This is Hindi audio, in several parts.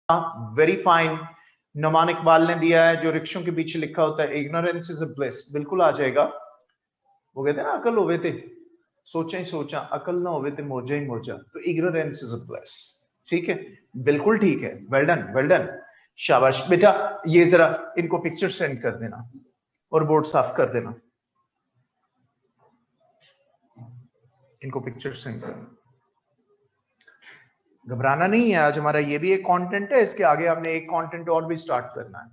Very fine. नोमान इकबाल ने दिया है जो रिक्शों के पीछे लिखा होता है इग्नोरेंस इज अ ब्लिस, बिल्कुल आ जाएगा। वो कहते हैं ना अकल होवे थे सोचा ही सोचा, अकल ना होवे थे मोजा ही मोजा, तो इग्नोरेंस इज अ ब्लिस। ठीक है, बिल्कुल ठीक है, वेल डन वेल डन, शाबाश बेटा। ये जरा इनको पिक्चर सेंड कर देना और बोर्ड साफ कर देना, इनको पिक्चर सेंड करना। घबराना नहीं है, आज हमारा ये भी एक कंटेंट है, इसके आगे हमने एक कंटेंट और भी स्टार्ट करना है।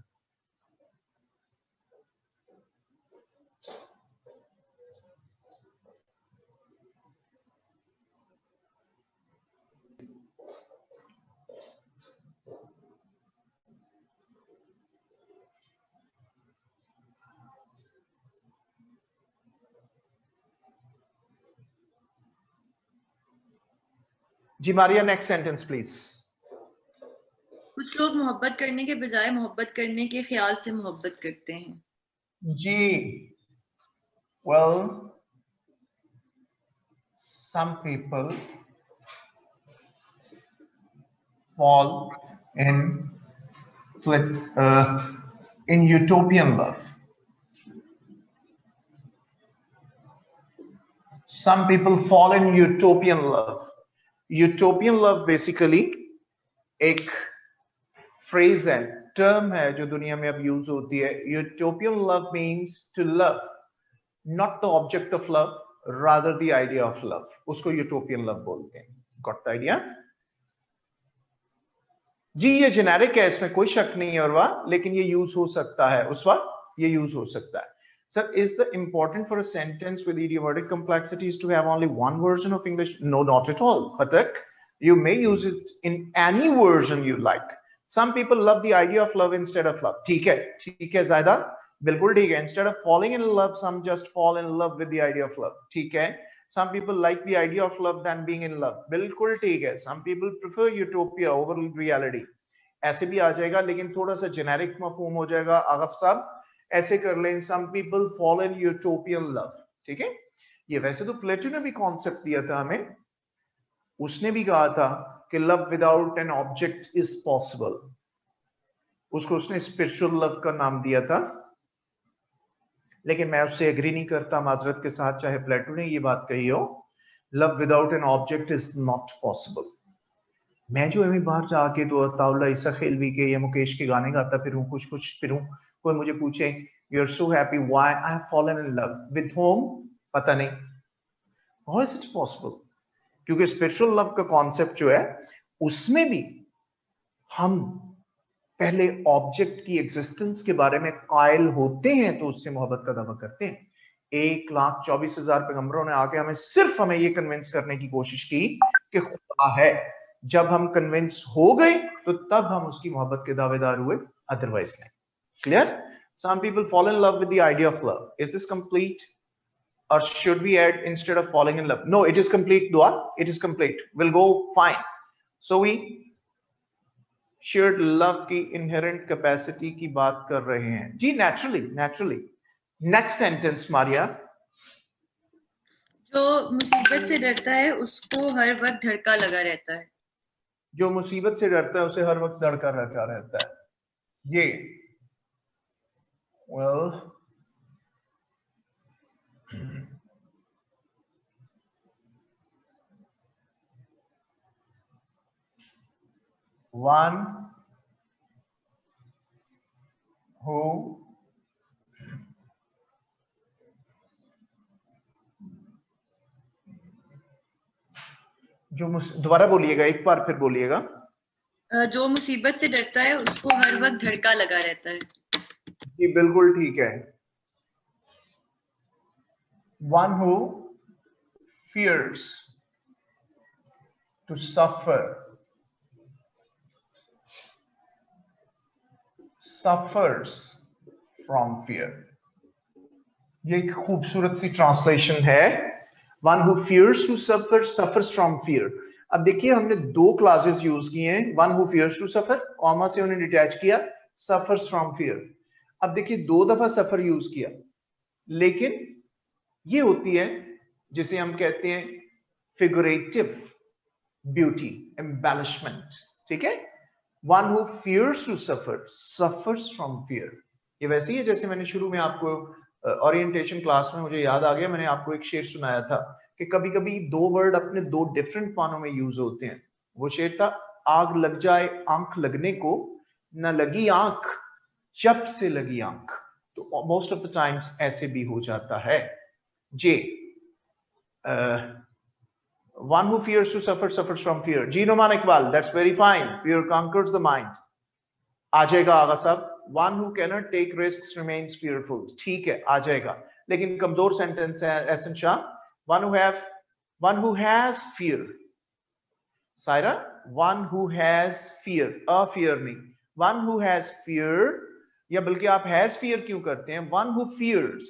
जी मारिया, नेक्स्ट सेंटेंस प्लीज। कुछ लोग मोहब्बत करने के बजाय मोहब्बत करने के ख्याल से मोहब्बत करते हैं। जी, well, some people fall in utopian love. Some people fall in utopian love. Utopian love basically एक फ्रेज है, टर्म है जो दुनिया में अब यूज होती है। Utopian love means to love not the object of love, rather the idea of love, उसको यूटोपियन लव बोलते हैं। Got the idea? जी ये जेनेरिक है, इसमें कोई शक नहीं है और वाह, लेकिन ये यूज हो सकता है, उस वक्त ये यूज हो सकता है। Sir, is the important for a sentence with idiomatic complexities to have only one version of English? No, not at all. Patak, you may use it in any version you like. Some people love the idea of love instead of love. ठीक है ज़ायदा, बिल्कुल ठीक है। Instead of falling in love, some just fall in love with the idea of love. ठीक है। Some people like the idea of love than being in love. बिल्कुल ठीक है। Some people prefer utopia over reality. ऐसे भी आ जाएगा, लेकिन थोड़ा सा जेनेरिक मफहूम हो जाएगा। आगफ साहब ऐसे कर लें, some people fall in utopian love। ठीक है, ये वैसे तो प्लेटो ने भी कॉन्सेप्ट दिया था हमें, उसने भी कहा था कि love without an object is possible, उसको उसने स्पिरिचुअल लव का नाम दिया था। लेकिन मैं उससे एग्री नहीं करता माजरत के साथ, चाहे प्लेटो ने ये बात कही हो, love without an object is not possible. मैं जो अभी बाहर जाके तो ताउला ईसा खेलवी के या मुकेश के गाने गाता फिरूं, कुछ फिरूं, कोई मुझे पूछे you are so happy, why I have fallen in love with home, पता नहीं, हाउ इज इट पॉसिबल? क्योंकि स्पिरिचुअल लव का कॉन्सेप्ट जो है उसमें भी हम पहले ऑब्जेक्ट की एग्जिस्टेंस के बारे में कायल होते हैं तो उससे मोहब्बत का दावा करते हैं। 1,24,000 पैगंबरों ने आके सिर्फ हमें ये कन्विंस करने की कोशिश की कि खुदा है। जब हम कन्विंस हो गए तो तब हम उसकी मोहब्बत के दावेदार हुए, अदरवाइज नहीं। Clear? Some people fall in love with the idea of love. Is this complete? Or should we add instead of falling in love? No, it is complete, Dua. It is complete. We'll go fine. So we shared love की inherent capacity की बात कर रहे हैं। जी naturally. Next sentence, Maria. जो मुसीबत से डरता है उसको हर वक्त धड़का लगा रहता है। जो मुसीबत से डरता है उसे हर वक्त धड़का लगा रहता है। ये well, one who जो दोबारा बोलिएगा, एक बार फिर बोलिएगा। जो मुसीबत से डरता है उसको हर वक्त धड़का लगा रहता है। जी बिल्कुल ठीक है। One who fears to suffers from fear। ये एक खूबसूरत सी ट्रांसलेशन है। One who fears to suffer suffers from fear। अब देखिए हमने दो क्लासेस यूज किए हैं, one who fears to suffer, comma से उन्हें डिटैच किया, suffers from fear। अब देखिए दो दफा सफर यूज किया, लेकिन ये होती है जिसे हम कहते हैं फिगरेटिव ब्यूटी, एम्बेलिशमेंट। ठीक है, one who fears to suffer suffers from fear. ये वैसे ही है जैसे मैंने शुरू में आपको ओरिएंटेशन क्लास में मुझे याद आ गया, मैंने आपको एक शेर सुनाया था कि कभी कभी दो वर्ड अपने दो डिफरेंट मानों में यूज होते हैं। वो शेर था, आग लग जाए आंख लगने को, न लगी आंख जब से लगी आंख। तो मोस्ट ऑफ द टाइम्स ऐसे भी हो जाता है। जे one who fears to suffer suffers from fear. Ji Noman Iqbal, that's very fine. Fear conquers the mind. आ जाएगा आगा साहब। One who cannot take risks remains fearful. ठीक है, आ जाएगा, लेकिन कमजोर सेंटेंस है Ehsan Shah. one who has fear. Saira, one who has fear, a fear नहीं, one who has fear, या बल्कि आप has fear क्यों करते हैं? one who fears,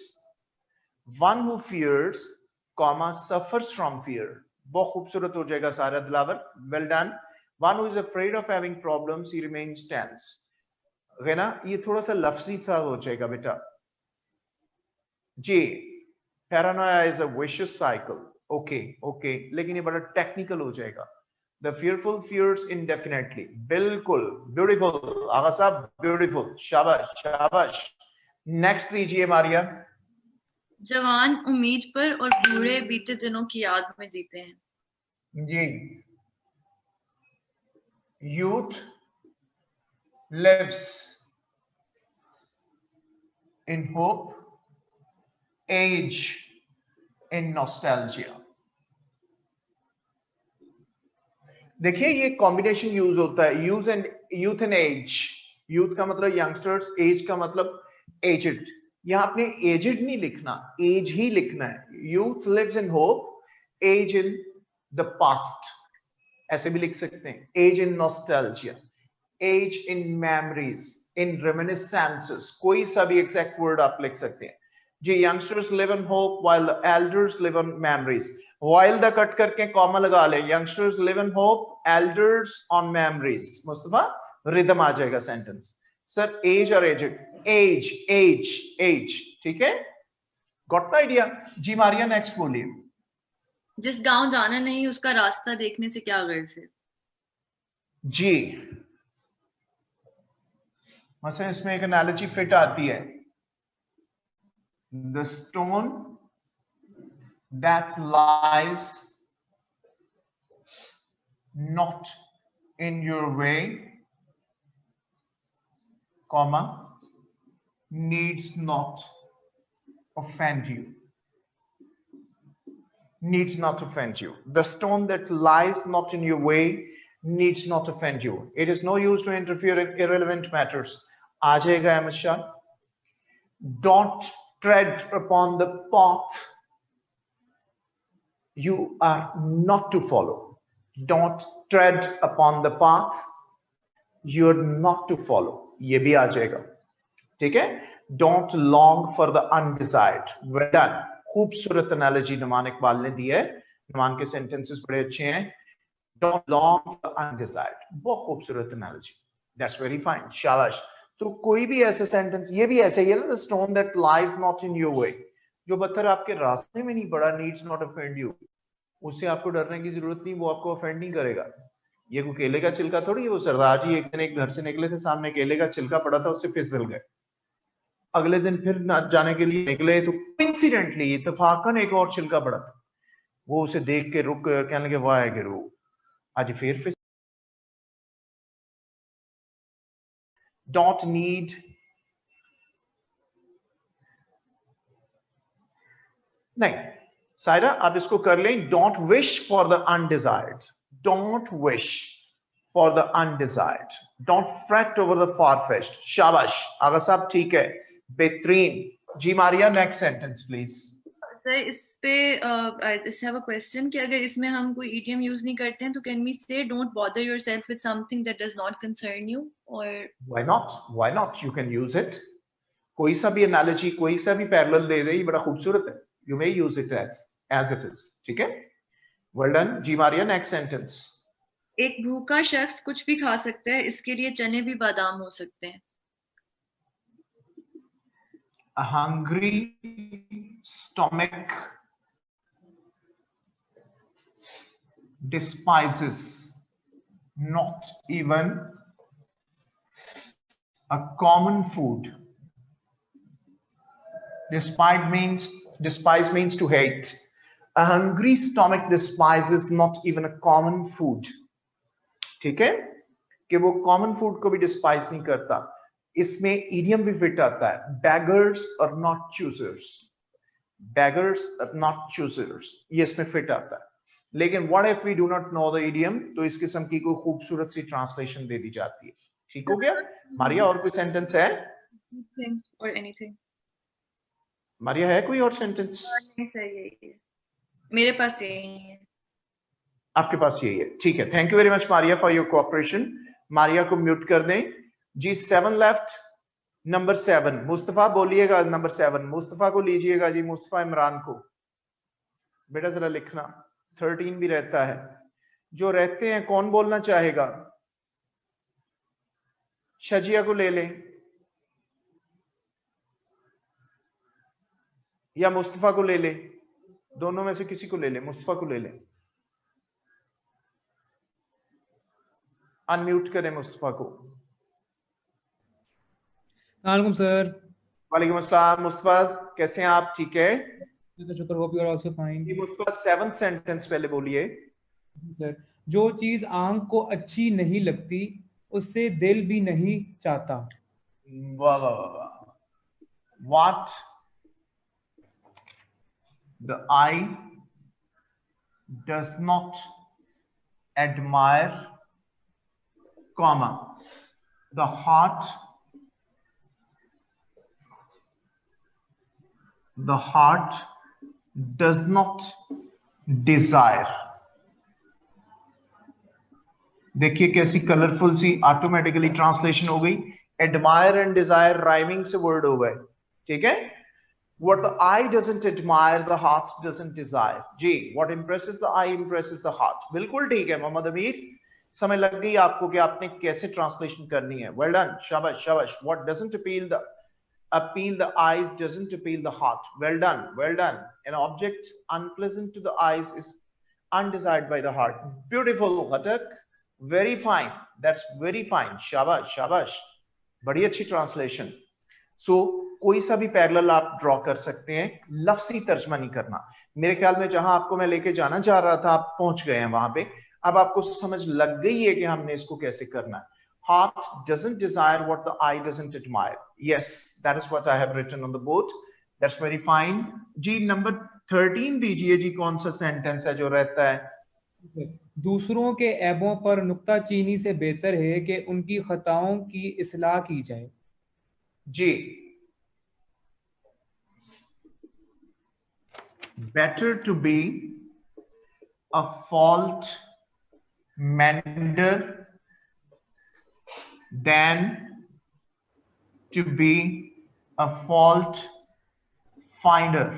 comma suffers from fear. बहुत खूबसूरत हो जाएगा सारा Dilawar, well done. One who is afraid of having problems he remains tense. ना ये थोड़ा सा लफ्जी सा हो जाएगा बेटा। जी, paranoia is a vicious cycle. Okay, लेकिन ये बड़ा टेक्निकल हो जाएगा। द फियरफुल फियर्स इनडेफिनेटली, बिल्कुल ब्यूटीफुल आगा साहब, ब्यूटीफुल, शाबाश। नेक्स्ट दीजिए मारिया। जवान उम्मीद पर और बूढ़े बीते दिनों की याद में जीते हैं। जी, youth lives in hope, age in nostalgia. देखिए ये कॉम्बिनेशन यूज होता है, यूथ एंड एज। यूथ का मतलब यंगस्टर्स, एज का मतलब एजेड। यहां आपने एजेड नहीं लिखना, एज ही लिखना है। Youth lives in hope, age in the past, ऐसे भी लिख सकते हैं। Age in nostalgia, age in memories, in reminiscences, कोई सा भी एग्जैक्ट वर्ड आप लिख सकते हैं जी। Youngsters live in hope while the elders live in memories. While the cut करके कॉमा लगा ले, youngsters live in hope, elders on memories. Mustafa, rhythm आ जाएगा सेंटेंस। सर एज और एजेड, एज, ठीक है, got the idea ji. Maria next बोलिए। जिस गांव जाना नहीं उसका रास्ता देखने से क्या गर्ज है। जी, मसलन इसमें एक एनालॉजी फिट आती है। The stone that lies not in your way, comma, needs not offend you. Needs not offend you. The stone that lies not in your way needs not offend you. It is no use to interfere in irrelevant matters. आ जाएगा Ahmad Shah. Don't tread upon the path you are not to follow. Don't tread upon the path you are not to follow. ये भी आ जाएगा, ठीक है। Don't long for the undesired. Well done. खूबसूरत एनालॉजी नुमान इकबाल ने दी है। नुमान के सेंटेंसेस बड़े अच्छे हैं। Don't long for the undesired, बहुत खूबसूरत एनालॉजी, that's very fine, शाबाश। तो कोई भी ऐसा सेंटेंस, ये भी ऐसे ही है ना, the stone that lies not in your way, जो पत्थर आपके रास्ते में नहीं पड़ा, needs not offend you, उससे आपको डरने की जरूरत नहीं, वो आपको ऑफेंड नहीं करेगा। ये कोई केले का छिलका थोड़ी है। वो सरदार जी एक दिन एक घर से निकले थे, सामने केले का छिलका पड़ा था, उससे फिसल गए। अगले दिन फिर जाने के लिए निकले तो इंसिडेंटली, इत्तेफाकन एक और छिलका पड़ा था। वो उसे देख के रुक कहने लगे, वाह गिरू, आज फिर डोंट नीड, नहीं सायरा आप इसको कर लें, don't wish for the undesired, don't wish for the undesired, don't fret over the far fetched. शाबाश आगा साहब, ठीक है, बेहतरीन जी। Maria next sentence please. Sir इस पे आई हैव अ क्वेश्चन कि अगर इसमें हम कोई ईडीएम यूज नहीं करते हैं तो can we say don't bother yourself with something that does not concern you, और why not, you can use it. कोई सा भी एनालॉजी, कोई सा भी पैरेलल दे दे, ये बड़ा खूबसूरत है, you may use it as it is, ठीक है, वेल डन जी। Maria next sentence. एक भूखा शख्स कुछ भी खा सकता है, इसके लिए चने भी बादाम हो सकते हैं। A hungry stomach despises not even A common food. Despise means to hate. A hungry stomach despises not even a common food. ठीक है कि वो कॉमन फूड को भी डिस्पाइज नहीं करता. इसमें इडियम भी फिट आता है. beggars are not choosers. beggars are not choosers. ये इसमें फिट आता है. लेकिन what if we do not know the idiom? तो इस किस्म की कोई खूबसूरत सी ट्रांसलेशन दे दी जाती है. ठीक हो गया मारिया? और कोई सेंटेंस है? or anything. मारिया है कोई और सेंटेंस? मेरे पास यही है. आपके पास यही है. ठीक है. Thank you very much Maria for your cooperation. Maria को म्यूट कर दें जी. 7 लेफ्ट. नंबर 7 मुस्तफा बोलिएगा. नंबर 7 मुस्तफा को लीजिएगा जी. मुस्तफा इमरान को बेटा जरा लिखना. 13 भी रहता है. जो रहते हैं कौन बोलना चाहेगा? शजिया को ले लें या मुस्तफा को ले लें. दोनों में से किसी को ले लें. मुस्तफा को ले लें. अनम्यूट करें मुस्तफा को. वालेकुम सर. वालेकुम अस्सलाम. मुस्तफा कैसे हैं आप? ठीक है शुक्र. Hope you are also fine. Mustafa 7th sentence पहले बोलिए. सर जो चीज आंख को अच्छी नहीं लगती उससे दिल भी नहीं चाहता. वाह वाह वाह. What the eye does not admire, comma, the heart does not desire. देखिए कैसी कलरफुल सी ऑटोमेटिकली ट्रांसलेशन हो गई. एडमायर एंड डिजायर राइमिंग से वर्ड हो गए. ठीक है. What the eye doesn't admire, the heart doesn't desire. Ji, what impresses the eye impresses the heart. बिल्कुल ठीक है मोहम्मद अमीर. समय लग गई आपको कि आपने कैसे ट्रांसलेशन करनी है. Well done. शाबाश शाबाश. What doesn't appeal the eyes doesn't appeal the heart. Well done. Well done. An object unpleasant to the eyes is undesired by the heart. Beautiful Ghatak. Very fine. That's very fine. शाबाश शाबाश. बड़ी अच्छी ट्रांसलेशन. सो कोई सा भी पैरेलल आप ड्रॉ कर सकते हैं. लफ्जी तर्जमा नहीं करना. मेरे ख्याल में जहां आपको मैं लेके जाना चाह रहा था आप पहुंच गए हैं वहां पे. अब आपको समझ लग गई है कि हमने इसको कैसे करना है. Heart doesn't desire what the eye doesn't admire. Yes, that is what I have written on the board. That's very fine. जी नंबर 13 दीजिए जी. कौन सा सेंटेंस है जो रहता है? दूसरों के ऐबों पर नुक्ताचीनी से बेहतर है कि उनकी खताओं की इस्लाह की जाए. जी. Better to be a fault mender than to be a fault finder.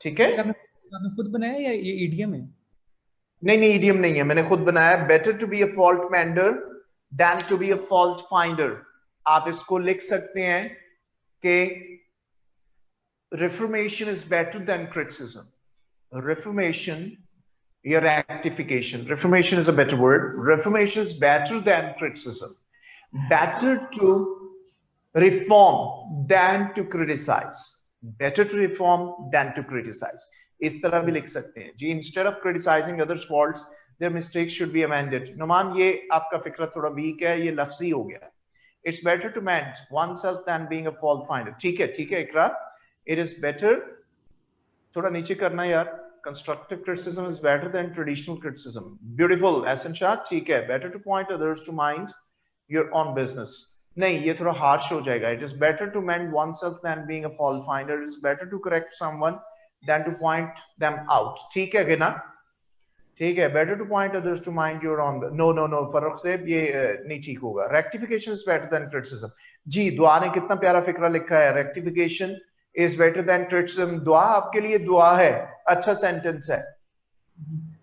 ठीक है. आपने खुद बनाया या ये इडियम है? नहीं इडियम नहीं है. मैंने खुद बनाया. Better to be a fault mender than to be a fault finder. आप इसको लिख सकते हैं कि reformation is better than criticism. Reformation या rectification. Reformation is a better word. Reformation is better than criticism. Better to reform than to criticize. Better to reform than to criticize. इस तरह भी लिख सकते हैं जी. Instead of criticizing others' faults, their mistakes should be amended. Numan ये आपका फिक्र थोड़ा वीक है. ये लफ्जी हो गया. It's better to mend oneself than being a fault finder. ठीक है इकरा. It is better. थोड़ा नीचे करना यार. Constructive criticism is better than traditional criticism. Beautiful. Ahsan Shah. ठीक है. Better to point others to mind your own business. नहीं ये थोड़ा harsh हो जाएगा. It is better to mend oneself than being a fault finder. It is better to correct someone than to point them out. ठीक है ना? ठीक है. Better to point others to mind your own. No. Farrukh साहब ये नहीं ठीक होगा. Rectification is better than criticism. जी दुआ ने कितना प्यारा फिक्रा लिखा है. Rectification is better than criticism. दुआ आपके लिए दुआ है. अच्छा सेंटेंस है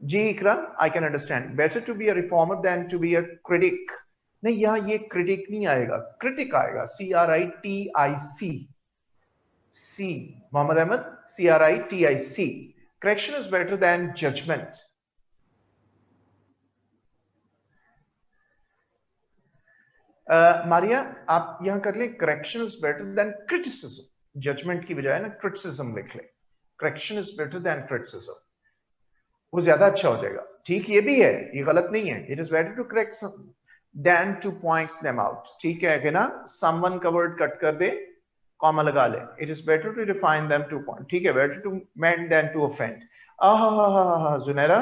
जी. इकराम I can understand. Better to be a reformer than to be a critic. नहीं यहाँ ये critic नहीं आएगा. critic आएगा. CRITIC. C. Mohammad Ahmad. CRITIC. Correction is better than judgment. Maria आप यहां कर ले, correction is better than criticism, judgement की बजाय ना क्रिटिसिज्म लिख ले, correction is better than criticism, वो ज्यादा अच्छा हो जाएगा। ठीक, ये भी है, ये गलत नहीं है, it is better to correct than to point them out. ठीक है कि ना, समवन का वर्ड कट कर दे, कॉमा लगा ले, it is better to refine them to point. ठीक है, better to mend than to offend. आहा जुनैरा,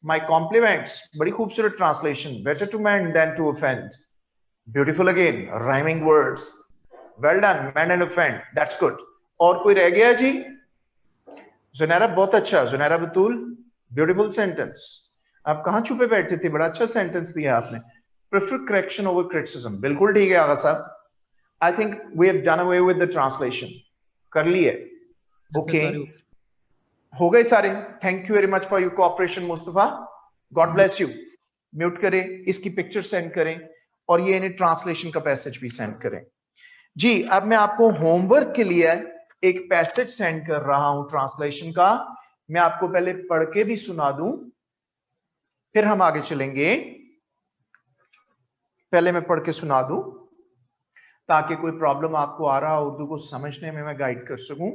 माय कॉम्प्लीमेंट्स, बड़ी खूबसूरत translation, better to mend than to offend, beautiful again, rhyming words, well done, mend and offend, that's good. और कोई रह गया जी? जुनैरा बहुत अच्छा, जुनैरा बतूल, ब्यूटीफुल सेंटेंस। आप कहां छुपे बैठे थे, बड़ा अच्छा सेंटेंस दिया आपने। प्रेफर करेक्शन ओवर क्रिटिसिज्म, बिल्कुल ठीक है आगा साहब। I think we have done away with the translation, कर लिए? ओके, हो गए सारे। Thank you very much for your cooperation Mustafa, God bless you. Mute करें, इसकी पिक्चर सेंड करें और ये इन्हें ट्रांसलेशन का पैसेज भी सेंड करें जी। अब मैं आपको होमवर्क के लिए एक पैसेज सेंड कर रहा हूं ट्रांसलेशन का, मैं आपको पहले पढ़ के भी सुना दूं, फिर हम आगे चलेंगे। पहले मैं पढ़ के सुना दूं ताकि कोई प्रॉब्लम आपको आ रहा उर्दू को समझने में मैं गाइड कर सकूं।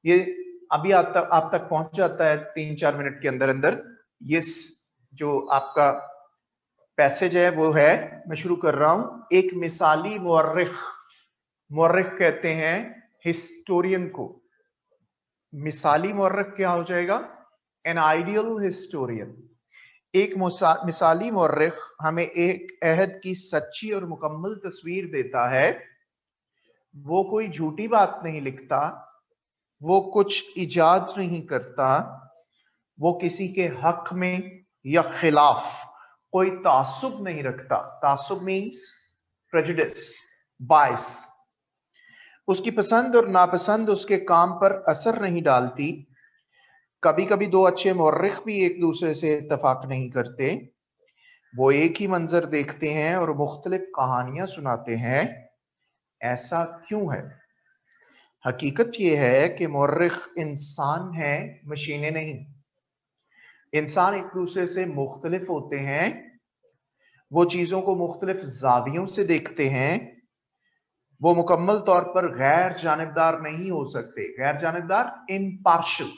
ये अभी आप तक पहुंच जाता है 3-4 मिनट के अंदर अंदर। ये जो आपका पैसेज है वो है, मैं शुरू कर रहा हूं। एक मिसाली मुअर्रिख, मुअर्रिख कहते हैं हिस्टोरियन को। मिसाली मुअर्रिख क्या हो जाएगा? An ideal historian. एक मिसाली मुअर्रिख हमें एक अहद की सच्ची और मुकम्मल तस्वीर देता है। वो कोई झूठी बात नहीं लिखता, वो कुछ इजाद नहीं करता, वो किसी के हक में या खिलाफ कोई तासुब नहीं रखता। तासुब मीन्स प्रेजुडिस, बायस। उसकी पसंद और नापसंद उसके काम पर असर नहीं डालती। कभी कभी दो अच्छे मुअर्रिख भी एक दूसरे से इत्तफाक नहीं करते। वो एक ही मंजर देखते हैं और मुख्तलिफ कहानियां सुनाते हैं। ऐसा क्यों है? हकीकत यह है कि मुअर्रिख इंसान है, मशीनें नहीं। इंसान एक दूसरे से मुख्तलिफ होते हैं, वो चीजों को मुख्तलिफ जावियों से देखते हैं, वो मुकम्मल तौर पर गैर जानिबदार नहीं हो सकते। गैर जानिबदार, इम्पार्शल।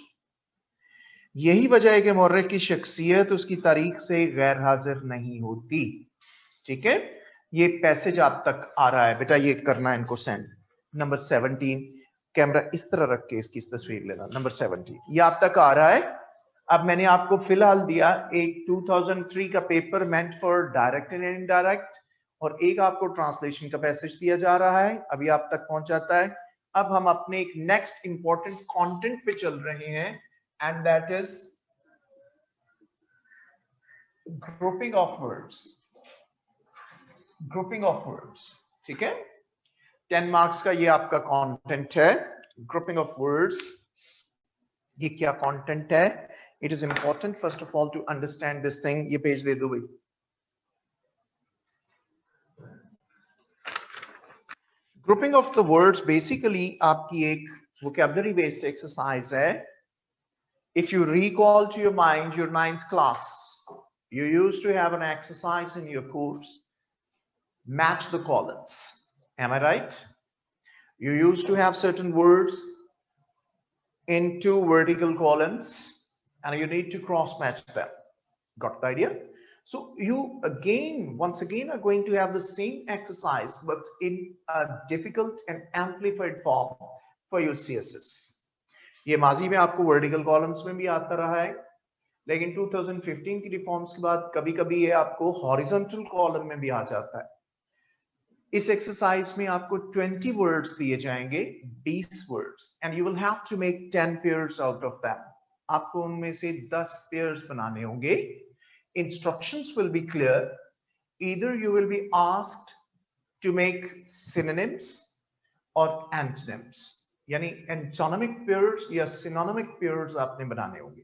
यही वजह है कि मुअर्रिख की शख्सियत उसकी तारीख से गैर हाजिर नहीं होती। ठीक है, ये पैसेज आप तक आ रहा है बेटा, ये करना है इनको सेंड। नंबर 17, कैमरा इस तरह रख के इसकी तस्वीर लेना। नंबर 17 ये आप तक आ रहा है। अब मैंने आपको फिलहाल दिया एक 2003 का paper meant for direct and indirect, और एक आपको ट्रांसलेशन का पैसेज दिया जा रहा है, अभी आप तक पहुंच जाता है। अब हम अपने एक नेक्स्ट इंपॉर्टेंट कंटेंट पे चल रहे हैं, and that is grouping of words. Grouping of words, ठीक है? 10 मार्क्स का ये आपका कंटेंट है, grouping of words। ये क्या कंटेंट है? It is important first of all to understand this thing। ये पेज दे दो भाई। Grouping of the words basically आपकी एक vocabulary based exercise है। If you recall to your mind your 9th class, you used to have an exercise in your course, match the columns. Am I right? You used to have certain words in 2 vertical columns and you need to cross match them. Got the idea? So you once again are going to have the same exercise but in a difficult and amplified form for your CSS. ये माजी में आपको वर्टिकल कॉलम्स में भी आता रहा है, लेकिन 2015 की रिफॉर्म्स के बाद कभी कभी ये आपको हॉरिजॉन्टल कॉलम में भी आ जाता है। इस एक्सरसाइज में आपको 20 वर्ड्स दिए जाएंगे, 20 words, and you will have to make 10 pairs out of them. आपको उनमें से 10 पेयर्स बनाने होंगे। Instructions will be clear. Either you will be asked to make synonyms और एंटोनिम्स, यानी एंटोनिमिक पेयर्स या सिनोनिमिक पेयर्स आपने बनाने होंगे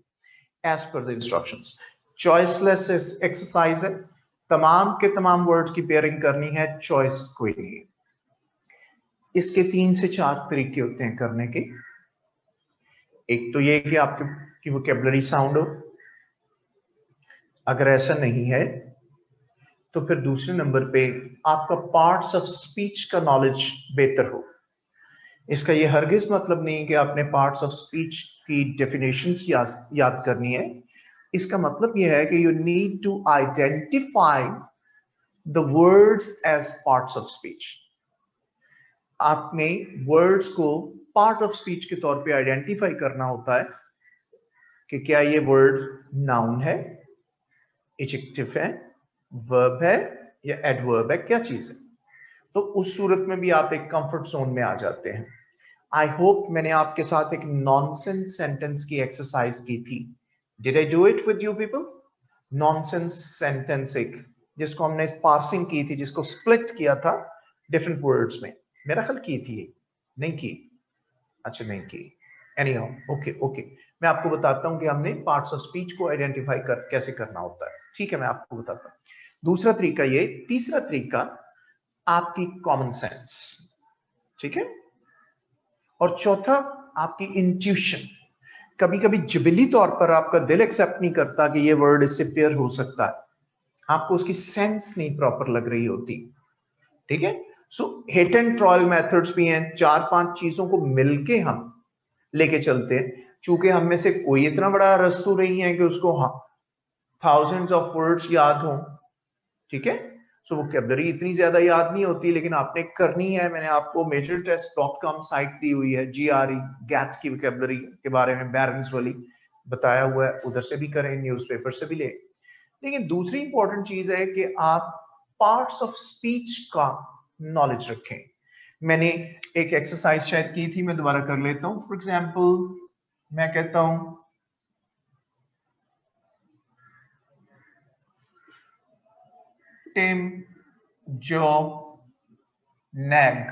as per the instructions. Choiceless exercise है, तमाम के तमाम वर्ड्स की पेयरिंग करनी है, चॉइस कोई नहीं है। इसके 3 से 4 तरीके होते हैं करने के। एक तो ये कि आपकी वोकैबुलरी साउंड हो, अगर ऐसा नहीं है तो फिर दूसरे नंबर पे आपका पार्ट्स ऑफ स्पीच का नॉलेज बेहतर हो। इसका ये हरगिज मतलब नहीं कि आपने पार्ट्स ऑफ स्पीच की डेफिनेशंस याद करनी है। इसका मतलब यह है कि you need to identify the words as parts of speech. आपने वर्ड्स को पार्ट ऑफ स्पीच के तौर पे आइडेंटिफाई करना होता है कि क्या ये वर्ड नाउन है, एडजेक्टिव है, वर्ब है या एडवर्ब है, क्या चीज है। तो उस सूरत में भी आप एक कंफर्ट जोन में आ जाते हैं। आई होप मैंने आपके साथ एक नॉनसेंस सेंटेंस की एक्सरसाइज की थी। Did I do it with you people? Nonsense sentence एक जिसको हमने पार्सिंग की थी, जिसको स्प्लिट किया था डिफरेंट वर्ड्स में। मेरा ख्याल की थी, नहीं की? अच्छा नहीं की। एनीहाउ ओके ओके, मैं आपको बताता हूं कि हमने पार्ट्स ऑफ स्पीच को आइडेंटिफाई कैसे करना होता है। ठीक है, मैं आपको बताता हूं। दूसरा तरीका ये, तीसरा तरीका आपकी कॉमन सेंस, ठीक है, और चौथा आपकी इंट्यूशन। कभी कभी जिबिली तौर पर आपका दिल एक्सेप्ट नहीं करता कि ये वर्ड इससे पेयर हो सकता है, आपको उसकी सेंस नहीं प्रॉपर लग रही होती। ठीक है, सो हिट एंड ट्रायल मेथड्स भी हैं, 4-5 चीजों को मिलके हम लेके चलते हैं। चूंकि हम में से कोई इतना बड़ा रस्तू नहीं है कि उसको थाउजेंड्स ऑफ वर्ड्स याद हो, ठीक है, सो वोकैबुलरी इतनी ज्यादा याद नहीं होती, लेकिन आपने करनी है। मैंने आपको majortest.com साइट दी हुई है, GRE गैट की वोकैबुलरी के बारे में बैरन्स वाली बताया हुआ है, उधर से भी करें, न्यूज़पेपर से भी ले। लेकिन दूसरी इंपॉर्टेंट चीज है कि आप पार्ट्स ऑफ स्पीच का नॉलेज रखें। मैंने एक एक्सरसाइज शायद की थी, मैं दोबारा कर लेता हूं। फॉर एग्जाम्पल मैं कहता हूं टिम जो नैग।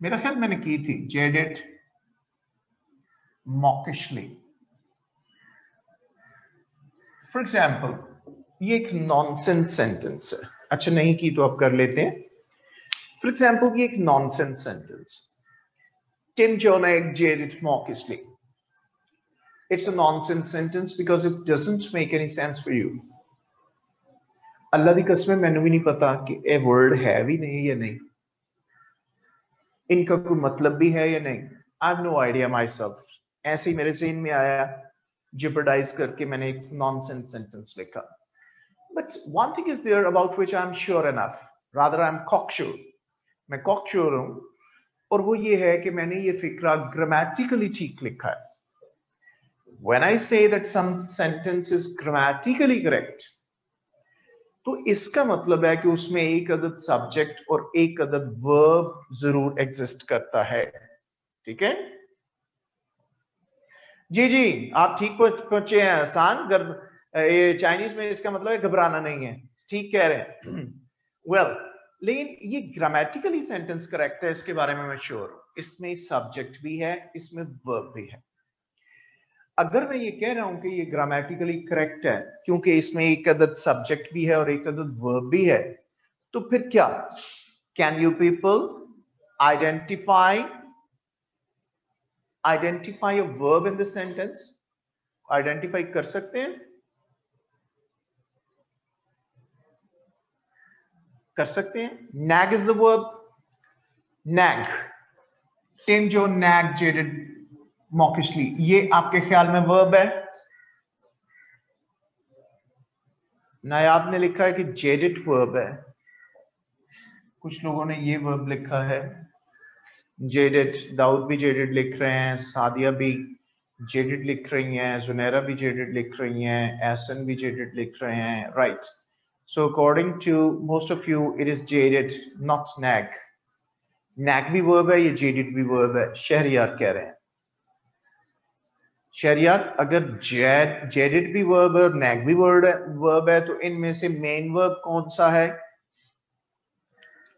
मेरा ख्याल मैंने की थी जेडेड मॉकिशली। फॉर एग्जाम्पल ये एक नॉनसेंस सेंटेंस है। अच्छा नहीं की तो आप कर लेते हैं। फॉर एग्जाम्पल ये एक नॉनसेंस सेंटेंस, टिम जो nag jaded mockishly. It's a nonsense sentence because it doesn't make any sense for you. अल्लाह दी कसम मैनू भी नहीं पता कि ये वर्ड है भी नहीं या नहीं, इनका कोई मतलब भी है या नहीं। I have no idea myself, ऐसे ही मेरे ज़हन में आया, जिपरडाइज करके मैंने एक नॉनसेंस सेंटेंस लिखा। But one thing is there about which I am sure enough, rather I am cocksure, मैं कॉकश्योर हूं, और वो ये है कि मैंने ये फिक्रा ग्रामेटिकली ठीक लिखा है। When I say that some sentence is grammatically correct, तो इसका मतलब है कि उसमें एक अदद सब्जेक्ट और एक अदद वर्ब जरूर एग्जिस्ट करता है। ठीक है जी जी, आप ठीक पहुंचे हैं। आसान ये चाइनीज में इसका मतलब है घबराना नहीं है, ठीक कह रहे हैं। वेल लेकिन ये ग्रामेटिकली सेंटेंस करेक्ट है, इसके बारे में मैं श्योर हूं। इसमें सब्जेक्ट भी है, इसमें वर्ब भी है। अगर मैं ये कह रहा हूं कि ये ग्रामेटिकली करेक्ट है क्योंकि इसमें एक अदद सब्जेक्ट भी है और एक अदद वर्ब भी है, तो फिर क्या? Can you people identify a verb in the sentence? Identify कर सकते हैं? कर सकते हैं। Nag is the verb, nag, Tim जो नैग जेडेड मॉकिशली, ये आपके ख्याल में वर्ब है? नायाब ने लिखा है कि जेडेड वर्ब है, कुछ लोगों ने ये वर्ब लिखा है जेडेड। दाऊद भी जेडेड लिख रहे हैं, सादिया भी जेडेड लिख रही हैं, जुनैरा भी जेडेड लिख रही हैं, एहसन भी जेडेड लिख रहे हैं, right. So according to most of you it is jaded not nag. Nag भी वर्ब है, ये जेडेड भी वर्ब है, शहरियार कह रहे हैं। शहरियार अगर जेडेड भी वर्ब है और नैग भी वर्ब है तो इनमें से मेन वर्ब कौन सा है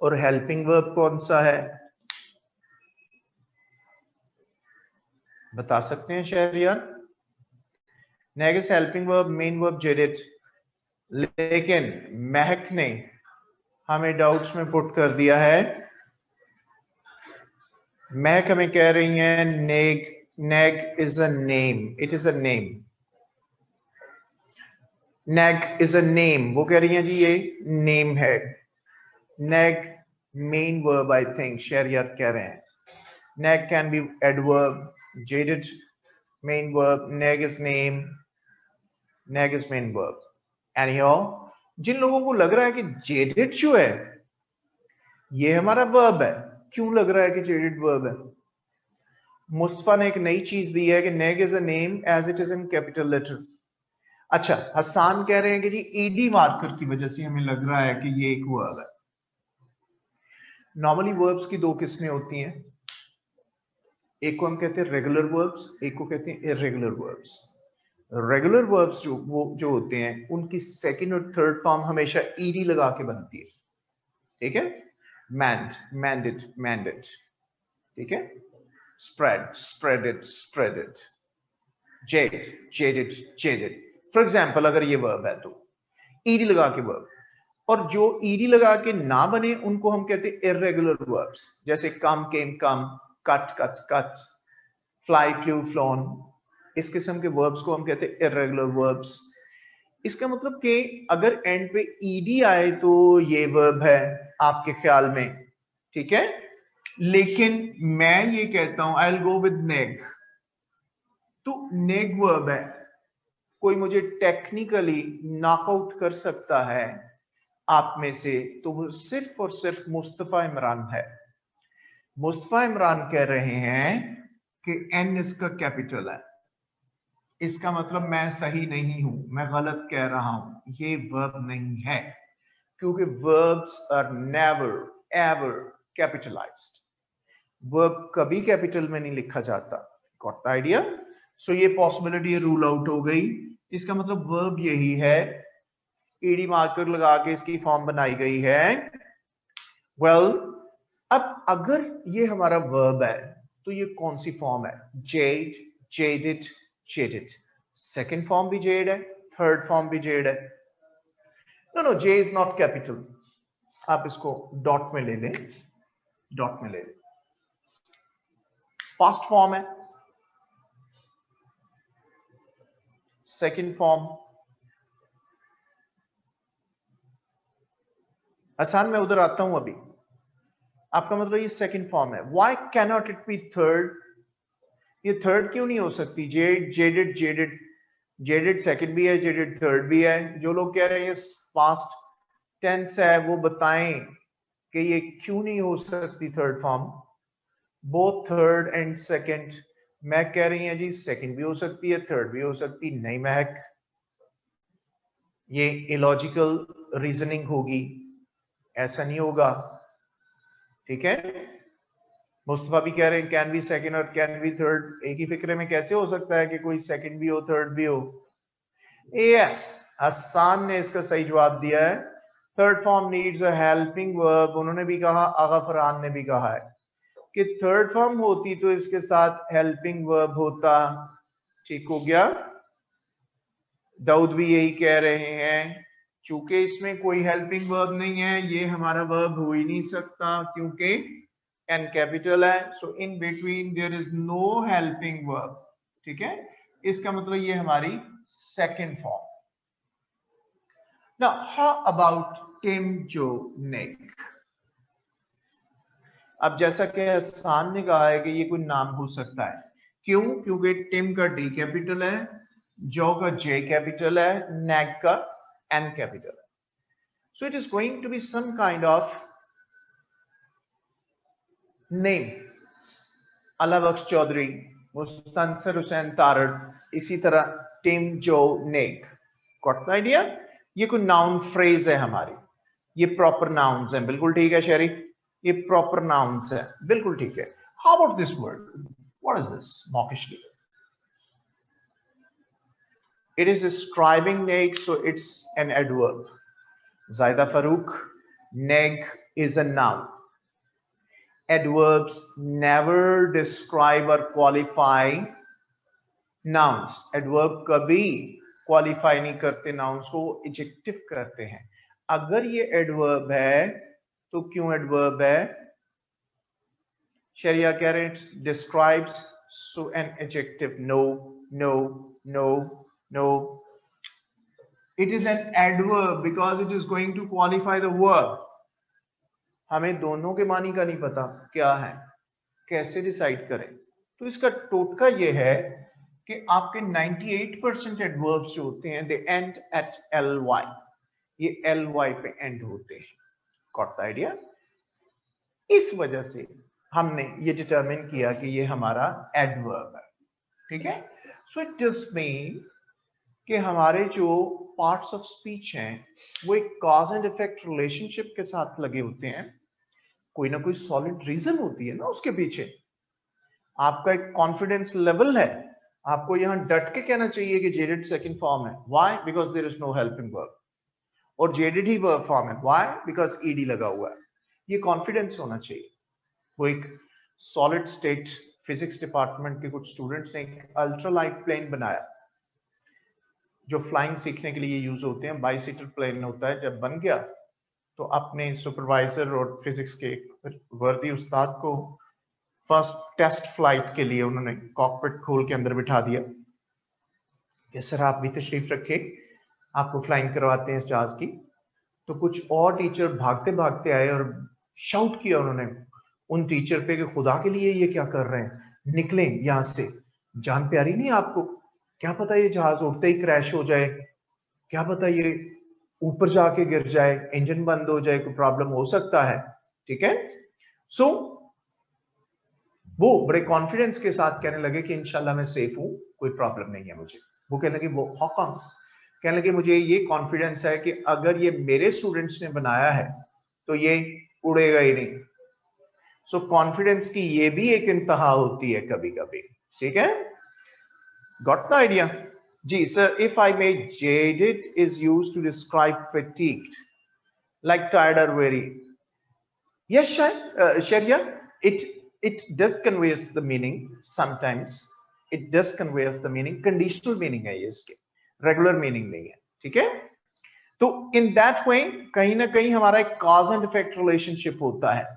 और हेल्पिंग वर्ब कौन सा है? बता सकते हैं Shahriyar? Nag is helping verb, main verb jaded. लेकिन महक ने हमें डाउट्स में पुट कर दिया है। महक हमें कह रही है nag is a name, it is a name. nag is a name, वो कह रही हैं जी ये name है. Nag main verb I think Shahryar कह रहे हैं. Nag can be adverb, jaded main verb, nag is name, nag is main verb. Anyhow, जिन लोगों को लग रहा है कि jaded जो है ये हमारा verb है, क्यों लग रहा है कि jaded verb है? मुस्तफा ने एक नई चीज दी है कि nag is a name as it is in capital letter. अच्छा, हसान कह रहे हैं कि जी ed मार्कर की वजह से हमें लग रहा है कि ये एक verb है. नॉर्मली वर्ब्स की दो किस्में होती हैं, एक को हम कहते हैं रेगुलर वर्ब्स, एक को कहते हैं इरेगुलर वर्ब्स. रेगुलर वर्ब्स जो होते हैं उनकी सेकंड और थर्ड फॉर्म हमेशा ईडी लगा के बनती है. ठीक है? मैंड, मैंडेड, मैंडेड. ठीक है? Spread, spreaded, spreaded. Z, jaded, jaded. For example अगर ये वर्ब है तो ईडी लगा के वर्ब, और जो ईडी लगा के ना बने उनको हम कहते हैं इरेगुलर वर्ब्स. जैसे come, came, come, cut, cut, cut, fly, flew, flown. इस किस्म के वर्ब्स को हम कहते हैं इरेगुलर वर्ब्स. इसका मतलब कि अगर एंड पे ईडी आए तो ये वर्ब है आपके ख्याल में. ठीक है? लेकिन मैं ये कहता हूं आई विल गो विद नेग. तो नेग वर्ब है. कोई मुझे टेक्निकली नॉकआउट कर सकता है आप में से, तो वो सिर्फ और सिर्फ मुस्तफा इमरान है. मुस्तफा इमरान कह रहे हैं कि एन इसका कैपिटल है. इसका मतलब मैं सही नहीं हूं, मैं गलत कह रहा हूं, ये वर्ब नहीं है, क्योंकि verbs are never ever capitalized. Verb कभी कैपिटल में नहीं लिखा जाता. Got the idea? सो ये पॉसिबिलिटी रूल आउट हो गई. इसका मतलब वर्ब यही है, ईडी मार्कर लगा के इसकी फॉर्म बनाई गई है. वेल, अब अगर ये हमारा वर्ब है तो ये कौन सी फॉर्म है? Jade, jaded, jaded. Second form भी जेड है, थर्ड फॉर्म भी जेड है. No no, J is not capital. आप इसको डॉट में ले लें, डॉट में ले लें. पास्ट फॉर्म है, सेकंड फॉर्म. आसान, मैं उधर आता हूं अभी. आपका मतलब ये सेकंड फॉर्म है. Why cannot it be third? ये थर्ड क्यों नहीं हो सकती? Z, jaded, jaded. Jaded second भी है, जेडेड थर्ड भी है. जो लोग कह रहे हैं पास्ट टेंस है वो बताएं कि ये क्यों नहीं हो सकती third form. Both third and second. मैं कह रही हैं जी सेकंड भी हो सकती है, थर्ड भी हो सकती. नहीं महक, ये इलॉजिकल रीजनिंग होगी, ऐसा नहीं होगा. ठीक है? मुस्तफा भी कह रहे हैं कैन बी सेकंड और कैन बी थर्ड. एक ही फिक्रे में कैसे हो सकता है कि कोई सेकंड भी हो थर्ड भी हो? यस, हसन ने इसका सही जवाब दिया है. Third form needs a helping verb. उन्होंने भी कहा, आगा फरहान ने भी कहा है कि थर्ड फॉर्म होती तो इसके साथ हेल्पिंग वर्ब होता. ठीक हो गया? दाऊद भी यही कह रहे हैं. चूंकि इसमें कोई हेल्पिंग वर्ब नहीं है, ये हमारा वर्ब हो ही नहीं सकता क्योंकि एन कैपिटल है. So in between there is no helping verb. ठीक है? इसका मतलब ये हमारी second form. Now how about Tim, Joe, neck. अब जैसा कि हसन ने कहा है कि ये कोई नाम हो सकता है. क्यों? क्योंकि टिम का डी कैपिटल है, जो का जे कैपिटल है, नेक का एन कैपिटल है. So it is going to be some kind of name. Allah Bakhsh Chaudhary, Mustansar Hussain Tarar, इसी तरह Tim, Joe, neck. Got the idea? ये कोई नाउन फ्रेज है हमारी. ये प्रॉपर नाउन्स हैं. बिल्कुल ठीक है शेरी, ये प्रॉपर नाउन्स है. बिल्कुल ठीक है. How about this word? What is this? Mawkishly. It is a striving neg, so it's an adverb. Zaida Farouk, neg is a noun. Adverbs never describe or qualify nouns. Adverb कभी qualify नहीं करते nouns को, adjective करते हैं. अगर ये adverb है तो क्यों adverb है? शरिया कह रहे हैं describes, so an adjective. No, no, no, no. It is an adverb because it is going to qualify the verb. हमें दोनों के मानी का नहीं पता क्या है, कैसे डिसाइड करें? तो इसका टोटका ये है कि आपके 98% एडवर्ब्स जो होते हैं दे एंड एट ly, ये ly पे एंड होते हैं. Got the idea? इस वजह से हमने ये डिटरमिन किया कि ये हमारा एडवर्ब है. ठीक है? सो इट जस्ट मीन कि हमारे जो पार्ट्स ऑफ स्पीच हैं वो एक कॉज एंड इफेक्ट रिलेशनशिप के साथ लगे होते हैं. कोई ना कोई सॉलिड रीजन होती है ना उसके पीछे. आपका एक कॉन्फिडेंस लेवल है, आपको यहां डट के कहना चाहिए कि जेडेड सेकंड फॉर्म है. Why? Because there is no helping verb. और जेडेड ही वर्ब फॉर्म है. व्हाई? बिकॉज ईडी लगा हुआ है. ये कॉन्फिडेंस होना चाहिए. वो एक सॉलिड स्टेट फिजिक्स डिपार्टमेंट के कुछ स्टूडेंट्स ने एक अल्ट्रालाइट प्लेन बनाया जो फ्लाइंग सीखने के लिए यूज होते हैं. बाइसीटर प्लेन होता है. जब बन गया तो अपने सुपरवाइजर और फिजिक्स के वर्दी उस्ताद को फर्स्ट टेस्ट फ्लाइट के लिए उन्होंने कॉकपिट खोल के अंदर बिठा दिया कि सर आप भी तशरीफ रखे, आपको फ्लाइंग करवाते हैं इस जहाज की. तो कुछ और टीचर भागते भागते आए और शाउट किया उन्होंने उन टीचर पे कि खुदा के लिए ये क्या कर रहे हैं, निकलें यहां से. जान प्यारी नहीं आपको? क्या पता ये जहाज उड़ते ही क्रैश हो जाए, क्या पता ये ऊपर जाके गिर जाए, इंजन बंद हो जाए, कोई प्रॉब्लम हो सकता है. ठीक है? सो वो बड़े कॉन्फिडेंस के साथ कहने लगे कि इंशाल्लाह मैं सेफ हूं, कोई प्रॉब्लम नहीं है मुझे. वो कहने लगे, वो हॉकॉन्स कहने लगे मुझे ये कॉन्फिडेंस है कि अगर ये मेरे स्टूडेंट्स ने बनाया है तो ये उड़ेगा ही नहीं. सो कॉन्फिडेंस की ये भी एक इंतहा होती है कभी कभी. ठीक है? Got the idea? जी sir, if I may, jaded is used to describe fatigued, like tired or weary. Yes, Sharia, it does conveys the meaning. Sometimes it does conveys the meaning. Conditional meaning है ये इसके, regular meaning नहीं है. ठीक है? तो in that way कहीं ना कहीं हमारा एक cause and effect relationship होता है.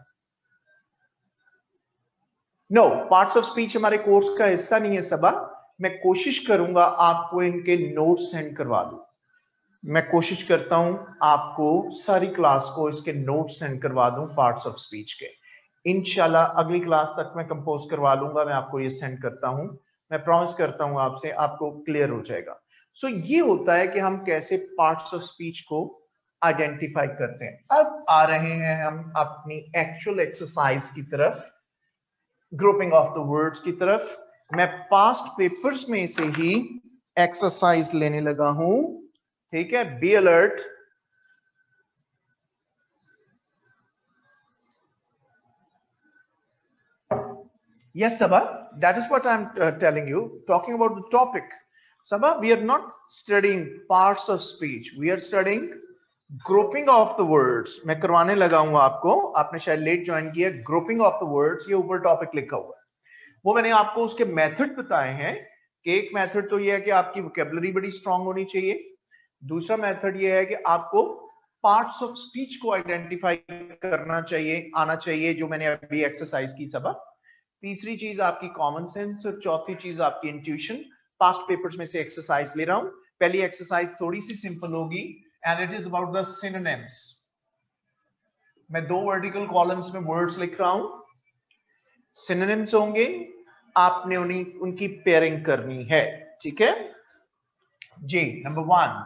No, parts of speech हमारे कोर्स का हिस्सा नहीं है सबा. मैं कोशिश करूंगा आपको इनके नोट्स सेंड करवा दूं. मैं कोशिश करता हूं आपको सारी क्लास को इसके नोट्स सेंड करवा दूं पार्ट्स ऑफ स्पीच के. इंशाल्लाह अगली क्लास तक मैं कंपोज करवा लूंगा. मैं आपको ये सेंड करता हूं. मैं प्रॉमिस करता हूं आपसे, आपको क्लियर हो जाएगा. सो ये होता है कि हम कैसे पार्ट्स ऑफ स्पीच को आइडेंटिफाई करते हैं. अब आ रहे हैं हम अपनी एक्चुअल एक्सरसाइज की तरफ, ग्रुपिंग ऑफ द वर्ड्स की तरफ. मैं पास्ट पेपर्स में से ही एक्सरसाइज लेने लगा हूं. ठीक है? Be alert. Yes, Sabha, that is what I'm telling you, talking about the topic. Sabha, we are not studying parts of speech, we are studying grouping of the words. मैं करवाने लगा हूं आपको, आपने शायद लेट ज्वाइन किया. ग्रुपिंग ऑफ द वर्ड्स, ये ऊपर टॉपिक लिखा हुआ है. वो मैंने आपको उसके मेथड बताए हैं कि एक मेथड तो ये है कि आपकी वोकैबुलरी बड़ी स्ट्रांग होनी चाहिए. दूसरा मेथड ये है कि आपको पार्ट्स ऑफ स्पीच को आइडेंटिफाई करना चाहिए, आना चाहिए, जो मैंने अभी एक्सरसाइज की सबक. तीसरी चीज आपकी कॉमन सेंस और चौथी चीज आपकी इंट्यूशन. पास्ट पेपर्स में से एक्सरसाइज ले रहा हूं. पहली एक्सरसाइज थोड़ी सी सिंपल होगी and it is about the synonyms. मैं 2 वर्टिकल कॉलम्स में वर्ड्स लिख रहा हूं. सिनोनिम्स होंगे, आपने उनकी पेयरिंग करनी है. ठीक है जी? Number 1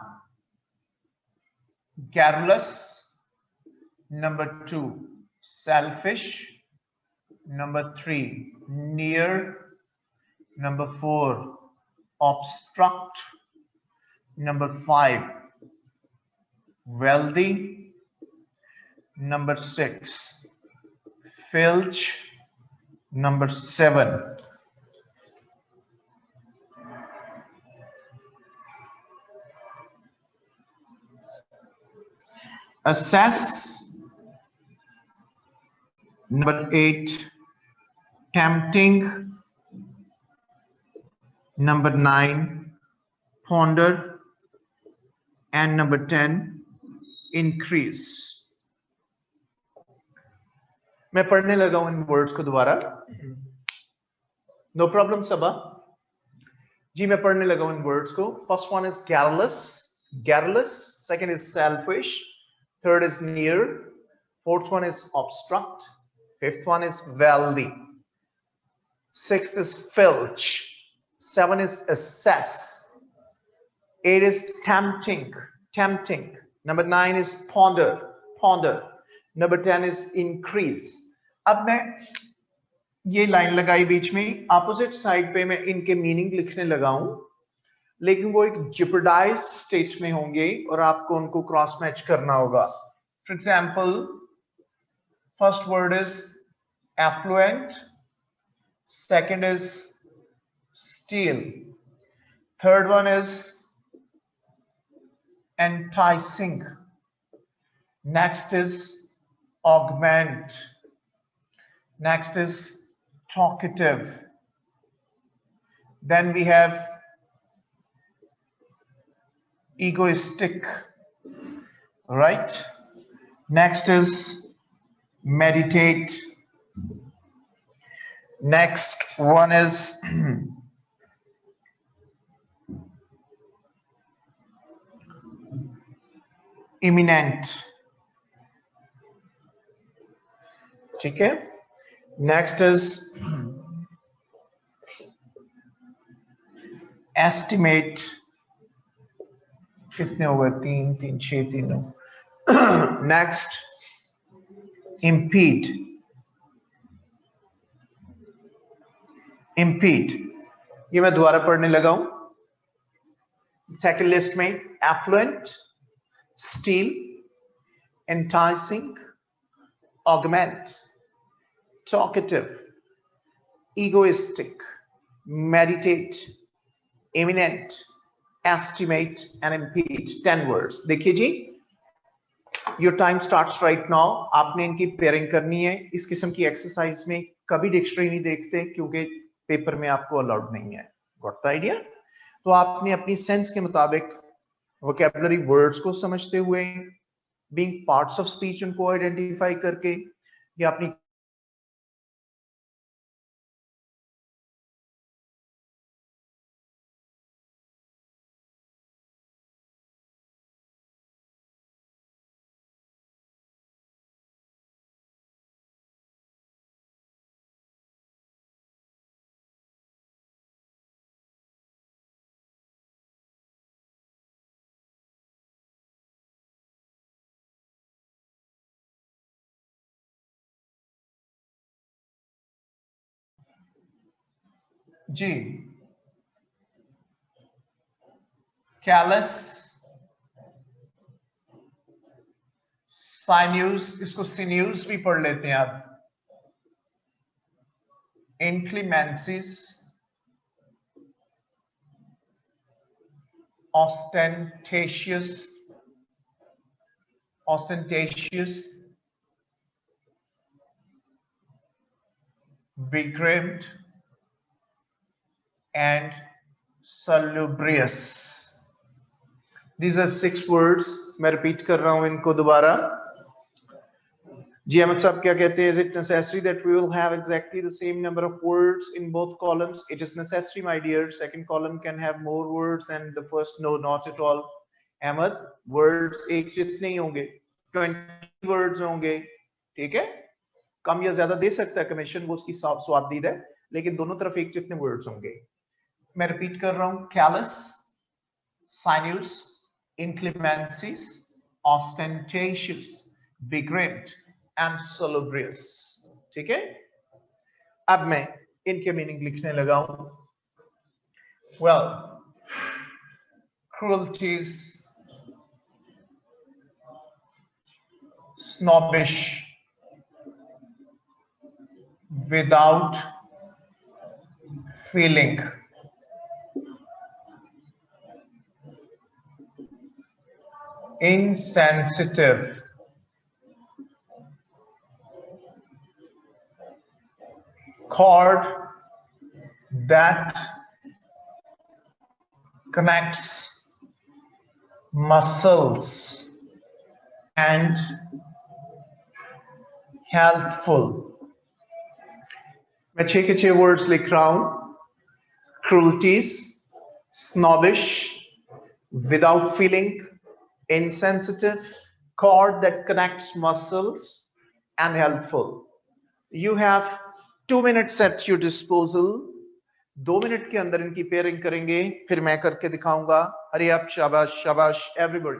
garrulous, number 2 selfish, number 3 near, number 4 obstruct, number 5 wealthy, number 6 filch, number 7 assess, number 8 tempting, number 9 ponder, and number 10 increase. मैं पढ़ने लगा हूं इन वर्ड्स को दोबारा. नो प्रॉब्लम सबा जी, मैं पढ़ने लगा हूं इन वर्ड्स को. First one is garrulous. garrulous, second is selfish, third is near, fourth one is obstruct, fifth one is wealthy, sixth is filch, seven is assess, eight is tempting, number 9 is ponder, number 10 is increase. अब मैं ये लाइन लगाई बीच में, अपोजिट साइड पे मैं इनके मीनिंग लिखने लगा हूं, लेकिन वो एक जिपरडाइज स्टेट में होंगे और आपको उनको क्रॉस मैच करना होगा. For example, first word is affluent, second is steel, third one is enticing, next is augment, next is talkative, then we have egoistic, right? Next is meditate, next one is imminent, ठीक है. नेक्स्ट इज एस्टिमेट, कितने हो गए, 3 3 6 तीनों. नेक्स्ट impede, ये मैं दोबारा पढ़ने लगा हूं. सेकंड लिस्ट में effluent, steal, enticing, augment, talkative, egoistic, meditate, imminent, estimate and impede. 10 words. देखिए जी, your time starts right now. आपने इनकी पेयरिंग करनी है. इस किस्म की एक्सरसाइज में कभी डिक्शनरी नहीं देखते क्योंकि पेपर में आपको अलाउड नहीं है. Got the idea? तो आपने अपनी सेंस के मुताबिक वोकैबुलरी वर्ड्स को समझते हुए, बीइंग पार्ट्स ऑफ स्पीच उनको आइडेंटिफाई करके, या अपनी जी कैलस, साइन्यूज, इसको सिन्यूज भी पढ़ लेते हैं आप. इनक्लीमेंसीज, ostentatious, begrimed and salubrious. These are 6 words. मैं रिपीट कर रहा हूं इनको दोबारा. जी अहमद साहब क्या कहते हैं? Is it necessary that we will have exactly the same number of words in both columns? It is necessary, my dear. Second column can have more words than the first. No, not at all. Ahmad, words एक जितने ही होंगे, 20 words होंगे, ठीक है. कम या ज्यादा दे सकता है कमीशन, वो उसकी स्वाबदीद है, लेकिन दोनों तरफ एक जितने वर्ड्स होंगे. मैं रिपीट कर रहा हूं. Callous, sinuous, inclemencies, ostentatious, begrimed and salubrious. ठीक है. अब मैं इनके मीनिंग लिखने लगा हूं. Well, cruelties, snobbish, without feeling, insensitive, cord that connects muscles, and healthful. मैं 6 के 6 वर्ड्स लिख रहा हूं. cruelties, snobbish, without feeling, insensitive, cord that connects muscles, and helpful. You have 2 minutes at your disposal. 2 minute के अंदर इनकी पेयरिंग करेंगे, फिर मैं करके दिखाऊंगा. हरी अप, शाबाश शाबाश, everybody.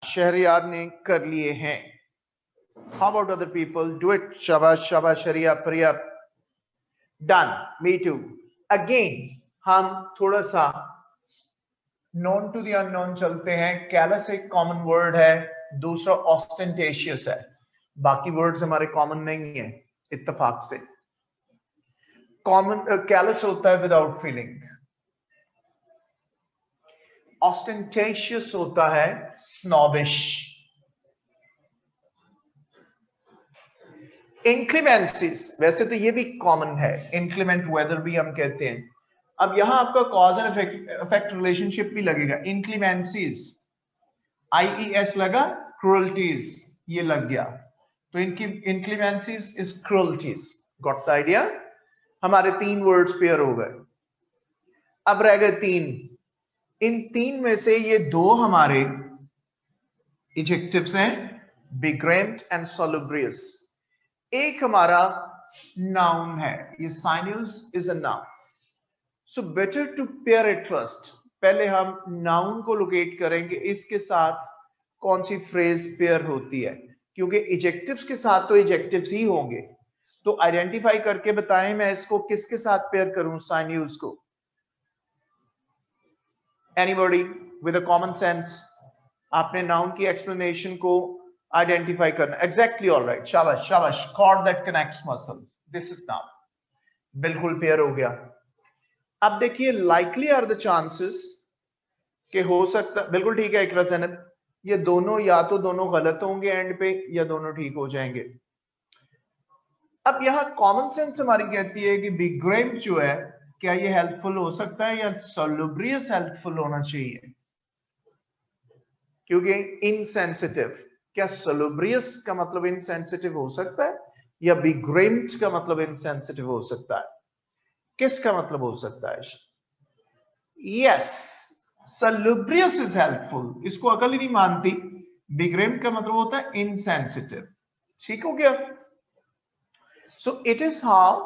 शहरियार ने कर लिए हैं. How about other people? Do it. शाबाश शाबाश, शरिया प्रिया. Done. Me too. Again, हम थोड़ा सा known to the unknown चलते हैं. Callous एक common word है, दूसरा ostentatious है. बाकी words हमारे common नहीं है इत्तेफाक से. Common callous होता है without feeling. Ostentatious होता है snobbish. Inclemencies, वैसे तो ये भी कॉमन है, inclement weather भी हम कहते हैं. अब यहां आपका cause and effect relationship भी लगेगा. Inclemencies, IES लगा, cruelties ये लग गया, तो इनकी inclemencies is cruelties. Got the idea? हमारे 3 words पेयर हो गए. अब रह गए 3. इन 3 में से ये 2 हमारे एडजेक्टिव्स हैं, begrimed and salubrious. एक हमारा नाउन है, ये sinus is a noun. So better to pair it first. पहले हम नाउन को लोकेट करेंगे, इसके साथ कौन सी फ्रेज पेयर होती है, क्योंकि एडजेक्टिव्स के साथ तो एडजेक्टिव्स ही होंगे. तो आइडेंटिफाई करके बताएं मैं इसको किसके साथ पेयर करूं sinus को. Anybody with a common sense? आपने नाउन की एक्सप्लेनेशन को आइडेंटिफाई करना. एग्जैक्टली, ऑल राइट, शाबाश शाबाश. Cord that connects muscles, this is noun. बिल्कुल पेयर हो गया. अब देखिए, लाइकली आर द चांसेस कि हो सकता, बिल्कुल ठीक है इकरा ज़ैनब, ये दोनों या तो दोनों गलत होंगे एंड पे, या दोनों ठीक हो जाएंगे. अब यहां कॉमन सेंस हमारी कहती है कि begrimed जो है, क्या ये हेल्पफुल हो सकता है या salubrious हेल्पफुल होना चाहिए, क्योंकि इनसेंसिटिव. क्या salubrious का मतलब इनसेंसिटिव हो सकता है, या begrimed का मतलब इनसेंसिटिव हो सकता है? किसका मतलब हो सकता है? Yes, salubrious is helpful. इसको अकल ही नहीं मानती. begrimed का मतलब होता है इनसेंसिटिव. ठीक हो गया? So it is how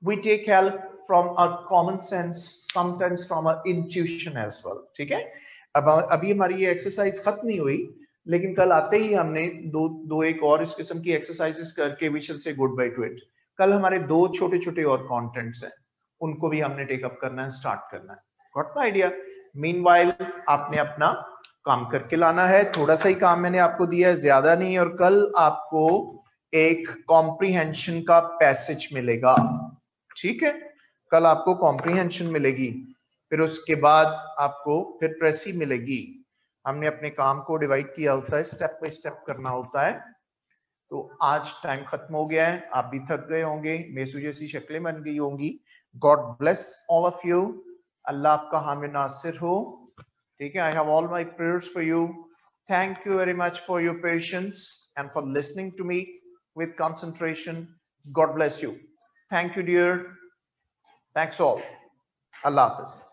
we take help from our common sense, sometimes from our intuition as well. ठीक है? अब अभी हमारी ये एक्सरसाइज खत्म नहीं हुई, लेकिन कल आते ही हमने दो एक और इस किस्म की एक्सरसाइजेस करके we shall say goodbye to it. कल हमारे 2 छोटे छोटे और कंटेंट्स हैं, उनको भी हमने टेक अप करना है, स्टार्ट करना है. Got the idea? मीनवाइल आपने अपना काम करके लाना है. थोड़ा सा ही काम मैंने आपको दिया है, ज्यादा नहीं. और कल आपको एक कॉम्प्रीहेंशन का पैसेज मिलेगा. ठीक है? कल आपको कॉम्प्रीहेंशन मिलेगी, फिर उसके बाद आपको फिर प्रेसी मिलेगी. हमने अपने काम को डिवाइड किया होता है, स्टेप बाय स्टेप करना होता है. तो आज टाइम खत्म हो गया है, आप भी थक गए होंगे, मेसू जैसी शक्लें बन गई होंगी. God bless all of you. Allah आपका हामी नासिर हो. ठीक है, I have all my prayers for you. Thank you very much for your patience and for listening to me with concentration. God bless you. Thank you, dear. Thanks all. Allah Hafiz.